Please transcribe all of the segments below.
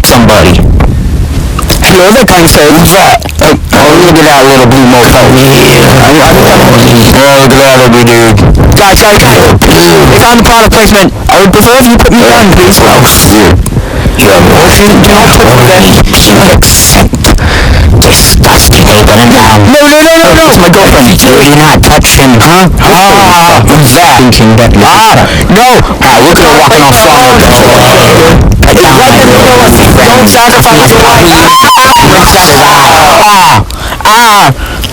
hit somebody. Hello there, kind sir. Who's that? Oh, look at that little blue mofo. Yeah. Oh, look at that ugly dude. Guys, we found the product placement. I would prefer if you put me down, please. Oh, shit. Do you have a motion? Do not put me there. You accept. Disgusting. Hey, put him down. No. It's my girlfriend. Do not touch him, huh? Who's that? Thinking that No. Look at her walking all strong. Put down. Don't sacrifice your life.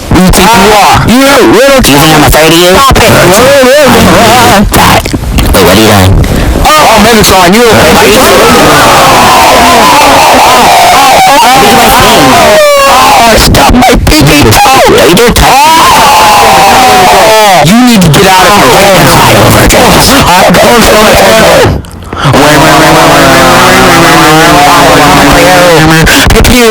Who do you think you are? You little. Do you think I'm afraid of you? Stop it. What are you doing? Oh, Megatron, you okay? Stop my pinky toe! You don't touch me. You need to get out of here. Fight over it. Pick you.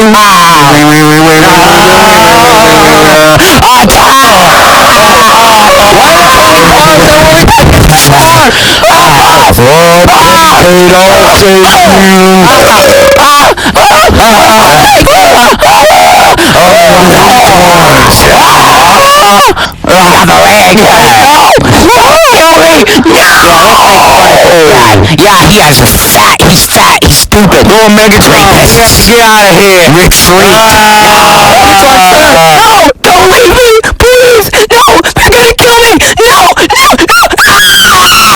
Yeah, he's fat, he's stupid. Oh, Megatron, get out of here. Rick Freak. Megatron, sir, no!